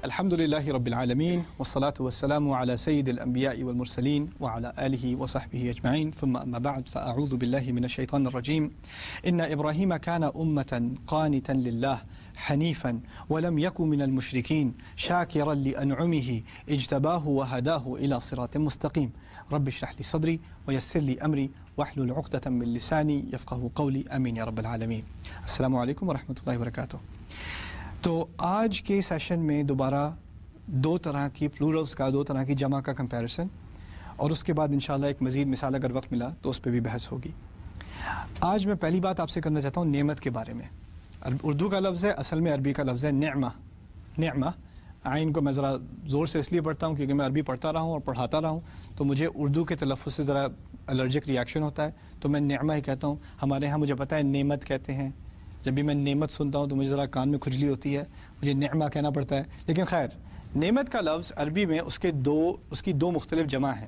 الحمدللہ رب العالمین والصلاة والسلام على سید الانبیاء والمرسلین وعلى آلہ وصحبہ اجمعین ثم اما بعد فاعوذ باللہ من الشیطان الرجیم ان ابراہیم کان امتا قانتا للہ حنیفا ولم یک من المشرکین شاکرا لانعمہ اجتباہ وہداہ الى صراط مستقیم رب اشرح لی صدری ویسر لی امری واحلل عقدۃ من لسانی یفقہوا قولی آمین یا رب العالمین۔ السلام علیکم ورحمۃ اللہ وبرکاتہ۔ تو آج کے سیشن میں دوبارہ دو طرح کی پلورلز کا، دو طرح کی جمع کا کمپیریسن، اور اس کے بعد انشاءاللہ ایک مزید مثال اگر وقت ملا تو اس پہ بھی بحث ہوگی۔ آج میں پہلی بات آپ سے کرنا چاہتا ہوں نعمت کے بارے میں۔ اردو کا لفظ ہے، اصل میں عربی کا لفظ ہے نعمہ۔ نعمہ عین کو میں ذرا زور سے اس لیے پڑھتا ہوں کیونکہ میں عربی پڑھتا رہا ہوں اور پڑھاتا رہا ہوں، تو مجھے اردو کے تلفظ سے ذرا الرجک ریاکشن ہوتا ہے، تو میں نعمہ ہی کہتا ہوں۔ ہمارے ہاں مجھے پتہ ہے نعمت کہتے ہیں، جب بھی میں نعمت سنتا ہوں تو مجھے ذرا کان میں کھجلی ہوتی ہے، مجھے نعمہ کہنا پڑتا ہے۔ لیکن خیر، نعمت کا لفظ عربی میں اس کی دو مختلف جمع ہیں۔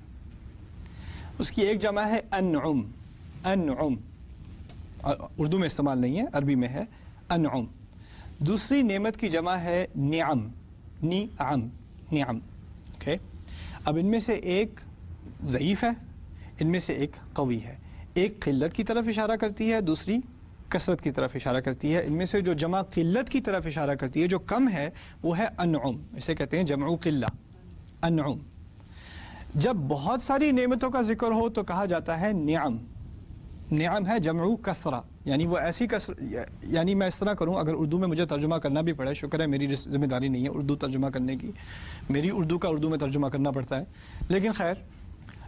اس کی ایک جمع ہے انعم، انعم اردو میں استعمال نہیں ہے، عربی میں ہے انعم۔ دوسری نعمت کی جمع ہے نعم، نعم، نعم۔ اوکے، اب ان میں سے ایک ضعیف ہے، ان میں سے ایک قوی ہے۔ ایک قلت کی طرف اشارہ کرتی ہے، دوسری کثرت کی طرف اشارہ کرتی ہے۔ ان میں سے جو جمع قلت کی طرف اشارہ کرتی ہے، جو کم ہے، وہ ہے انعم، اسے کہتے ہیں جمع قلہ، انعم۔ جب بہت ساری نعمتوں کا ذکر ہو تو کہا جاتا ہے نعم۔ نعم ہے جمع کثرہ، یعنی وہ ایسی کثرت، یعنی میں اس طرح کروں، اگر اردو میں مجھے ترجمہ کرنا بھی پڑے، شکر ہے میری ذمہ داری نہیں ہے اردو ترجمہ کرنے کی، میری اردو کا اردو میں ترجمہ کرنا پڑتا ہے، لیکن خیر،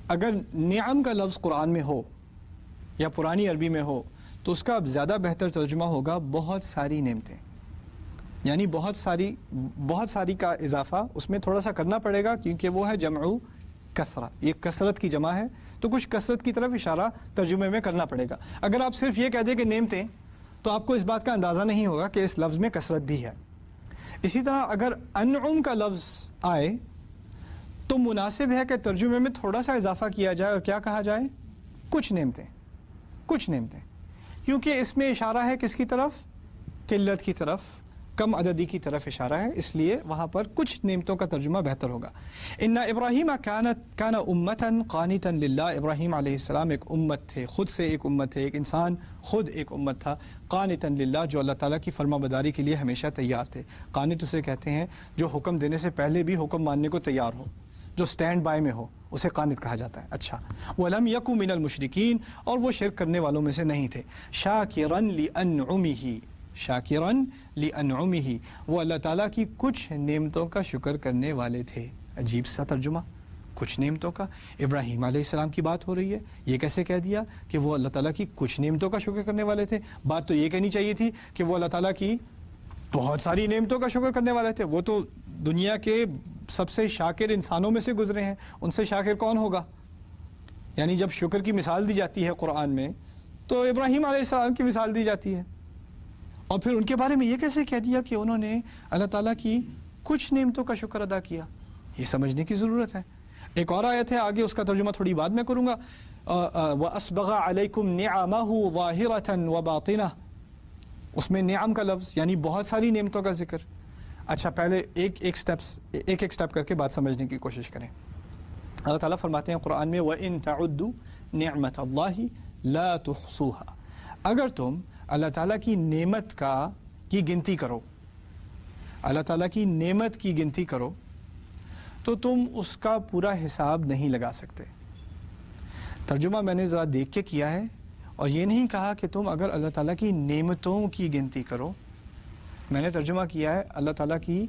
اگر نعم کا لفظ قرآن میں ہو یا پرانی عربی میں ہو تو اس کا زیادہ بہتر ترجمہ ہوگا بہت ساری نعمتیں، یعنی بہت ساری کا اضافہ اس میں تھوڑا سا کرنا پڑے گا کیونکہ وہ ہے جمع کثرہ، یہ کثرت کی جمع ہے، تو کچھ کثرت کی طرف اشارہ ترجمے میں کرنا پڑے گا۔ اگر آپ صرف یہ کہہ دیں کہ نعمتیں، تو آپ کو اس بات کا اندازہ نہیں ہوگا کہ اس لفظ میں کثرت بھی ہے۔ اسی طرح اگر انعم کا لفظ آئے تو مناسب ہے کہ ترجمے میں تھوڑا سا اضافہ کیا جائے اور کیا کہا جائے؟ کچھ نعمتیں، کچھ نعمتیں، کیونکہ اس میں اشارہ ہے کس کی طرف؟ قلت کی طرف، کم عددی کی طرف اشارہ ہے، اس لیے وہاں پر کچھ نعمتوں کا ترجمہ بہتر ہوگا۔ ان ابراہیم کان امتا قانتا للہ، ابراہیم علیہ السلام ایک امت تھے، خود سے ایک امت تھے، ایک انسان خود ایک امت تھا، قانتا للہ، جو اللہ تعالیٰ کی فرما برداری کے لیے ہمیشہ تیار تھے۔ قانت اسے کہتے ہیں جو حکم دینے سے پہلے بھی حکم ماننے کو تیار ہو، جو سٹینڈ بائی میں ہو، اسے قانت کہا جاتا ہے۔ اچھا، وَلَمْ يَكُ مِنَ الْمُشْرِكِينَ، اور وہ شرک کرنے والوں میں سے نہیں تھے۔ شَاكِرًا لِأَنْعُمِهِ، شاکرن لِأَنْعُمِهِ، وہ اللہ تعالیٰ کی کچھ نعمتوں کا شکر کرنے والے تھے۔ عجیب سا ترجمہ، کچھ نعمتوں کا۔ ابراہیم علیہ السلام کی بات ہو رہی ہے، یہ کیسے کہہ دیا کہ وہ اللہ تعالیٰ کی کچھ نعمتوں کا شکر کرنے والے تھے؟ بات تو یہ کہنی چاہیے تھی کہ وہ اللہ تعالیٰ کی بہت ساری نعمتوں کا شکر کرنے والے تھے۔ وہ تو دنیا کے سب سے شاکر انسانوں میں سے گزرے ہیں، ان سے شاکر کون ہوگا؟ یعنی جب شکر کی مثال دی جاتی ہے قرآن میں تو ابراہیم علیہ السلام کی مثال دی جاتی ہے، اور پھر ان کے بارے میں یہ کیسے کہہ دیا کہ انہوں نے اللہ تعالیٰ کی کچھ نعمتوں کا شکر ادا کیا؟ یہ سمجھنے کی ضرورت ہے۔ ایک اور آیت ہے، آگے اس کا ترجمہ تھوڑی بعد میں کروں گا۔ وَأَسْبَغَ عَلَيْكُمْ نِعَمَهُ ظَاهِرَةً وَبَاطِنَةً، اس میں نعم کا لفظ یعنی بہت ساری نعمتوں کا ذکر۔ اچھا، پہلے ایک سٹیپ کر کے بات سمجھنے کی کوشش کریں۔ اللہ تعالیٰ فرماتے ہیں قرآن میں وَإِن تَعُدُّوا نِعْمَةَ اللَّهِ لَا تُحْصُوهَا، اگر تم اللہ تعالیٰ کی نعمت کی گنتی کرو، اللہ تعالیٰ کی نعمت کی گنتی کرو تو تم اس کا پورا حساب نہیں لگا سکتے۔ ترجمہ میں نے ذرا دیکھ کے کیا ہے، اور یہ نہیں کہا کہ تم اگر اللہ تعالیٰ کی نعمتوں کی گنتی کرو، میں نے ترجمہ کیا ہے اللہ تعالیٰ کی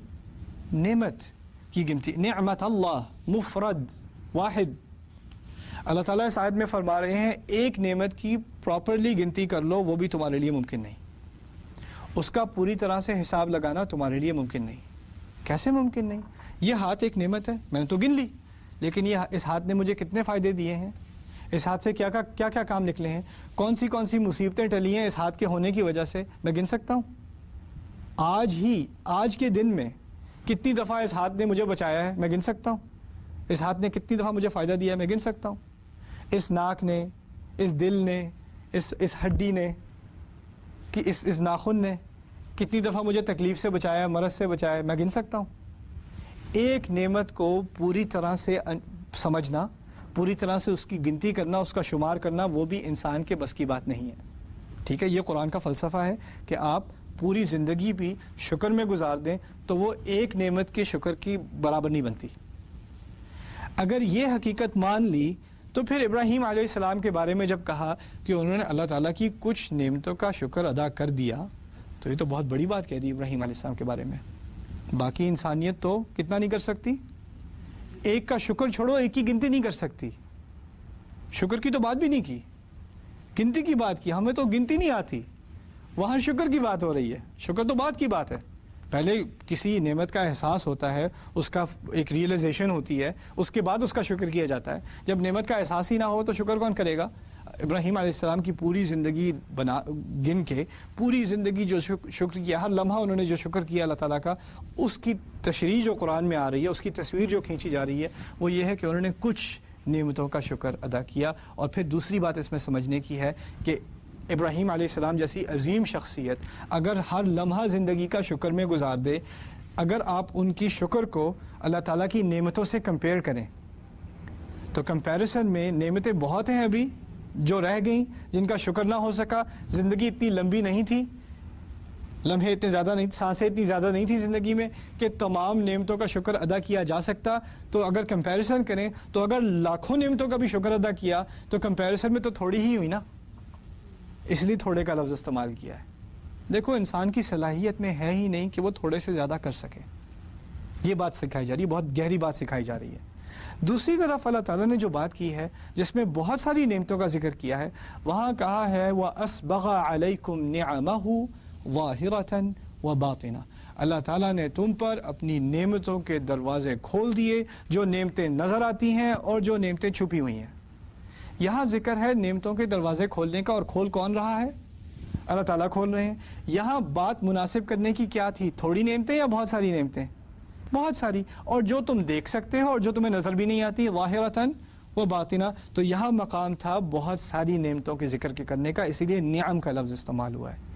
نعمت کی گنتی۔ نعمت اللہ مفرد واحد، اللہ تعالیٰ اس آیت میں فرما رہے ہیں ایک نعمت کی پراپرلی گنتی کر لو، وہ بھی تمہارے لیے ممکن نہیں، اس کا پوری طرح سے حساب لگانا تمہارے لیے ممکن نہیں۔ کیسے ممکن نہیں؟ یہ ہاتھ ایک نعمت ہے، میں نے تو گن لی، لیکن اس ہاتھ نے مجھے کتنے فائدے دیے ہیں، اس ہاتھ سے کیا کیا کام نکلے ہیں، کون سی مصیبتیں ٹلی ہیں اس ہاتھ کے ہونے کی وجہ سے، میں گن سکتا ہوں۔ آج کے دن میں کتنی دفعہ اس ہاتھ نے مجھے بچایا ہے، میں گن سکتا ہوں۔ اس ہاتھ نے کتنی دفعہ مجھے فائدہ دیا ہے، میں گن سکتا ہوں۔ اس ناک نے، اس دل نے، اس ہڈی نے، اس ناخن نے کتنی دفعہ مجھے تکلیف سے بچایا، مرض سے بچایا، میں گن سکتا ہوں۔ ایک نعمت کو پوری طرح سے سمجھنا، پوری طرح سے اس کی گنتی کرنا، اس کا شمار کرنا، وہ بھی انسان کے بس کی بات نہیں ہے. ٹھیک ہے، یہ قرآن کا فلسفہ ہے کہ آپ پوری زندگی بھی شکر میں گزار دیں تو وہ ایک نعمت کے شکر کی برابر نہیں بنتی. اگر یہ حقیقت مان لی تو پھر ابراہیم علیہ السلام کے بارے میں جب کہا کہ انہوں نے اللہ تعالیٰ کی کچھ نعمتوں کا شکر ادا کر دیا، تو یہ تو بہت بڑی بات کہہ دی ابراہیم علیہ السلام کے بارے میں. باقی انسانیت تو کتنا نہیں کر سکتی، ایک کا شکر چھوڑو، ایک کی گنتی نہیں کر سکتی. شکر کی تو بات بھی نہیں کی، گنتی کی بات کی. ہمیں تو گنتی نہیں آتی، وہاں شکر کی بات ہو رہی ہے. شکر تو بات کی بات ہے. پہلے کسی نعمت کا احساس ہوتا ہے، اس کا ایک ریئلائزیشن ہوتی ہے، اس کے بعد اس کا شکر کیا جاتا ہے. جب نعمت کا احساس ہی نہ ہو تو شکر کون کرے گا؟ ابراہیم علیہ السلام کی پوری زندگی گن کے، پوری زندگی جو شکر کیا، ہر لمحہ انہوں نے جو شکر کیا اللہ تعالیٰ کا، اس کی تشریح جو قرآن میں آ رہی ہے، اس کی تصویر جو کھینچی جا رہی ہے، وہ یہ ہے کہ انہوں نے کچھ نعمتوں کا شکر ادا کیا. اور پھر دوسری بات اس میں سمجھنے کی ہے کہ ابراہیم علیہ السلام جیسی عظیم شخصیت اگر ہر لمحہ زندگی کا شکر میں گزار دے، اگر آپ ان کی شکر کو اللہ تعالیٰ کی نعمتوں سے کمپیئر کریں تو کمپیریسن میں نعمتیں بہت ہیں ابھی جو رہ گئیں، جن کا شکر نہ ہو سکا. زندگی اتنی لمبی نہیں تھی، لمحے اتنے زیادہ نہیں، سانسیں اتنی زیادہ نہیں تھی زندگی میں کہ تمام نعمتوں کا شکر ادا کیا جا سکتا. تو اگر کمپیریسن کریں تو اگر لاکھوں نعمتوں کا بھی شکر ادا کیا تو کمپیریسن میں تو تھوڑی ہی ہوئی نا، اس لیے تھوڑے کا لفظ استعمال کیا ہے. دیکھو انسان کی صلاحیت میں ہے ہی نہیں کہ وہ تھوڑے سے زیادہ کر سکے. یہ بات سکھائی جا رہی ہے، بہت گہری بات سکھائی جا رہی ہے. دوسری طرف اللہ تعالیٰ نے جو بات کی ہے جس میں بہت ساری نعمتوں کا ذکر کیا ہے، وہاں کہا ہے وَأَسْبَغَ عَلَيْكُمْ نِعَمَهُ ظَاهِرَةً وَبَاطِنًا. اللہ تعالیٰ نے تم پر اپنی نعمتوں کے دروازے کھول دیے، جو نعمتیں نظر آتی ہیں اور جو نعمتیں چھپی ہوئی ہیں. یہاں ذکر ہے نعمتوں کے دروازے کھولنے کا، اور کھول کون رہا ہے؟ اللہ تعالیٰ کھول رہے ہیں. یہاں بات مناسب کرنے کی کیا تھی؟ تھوڑی نعمتیں یا بہت ساری نعمتیں؟ بہت ساری، اور جو تم دیکھ سکتے ہو اور جو تمہیں نظر بھی نہیں آتی، ظاہرتاً و باطنہ. تو یہاں مقام تھا بہت ساری نعمتوں کے ذکر کے کرنے کا، اسی لیے نعم کا لفظ استعمال ہوا ہے.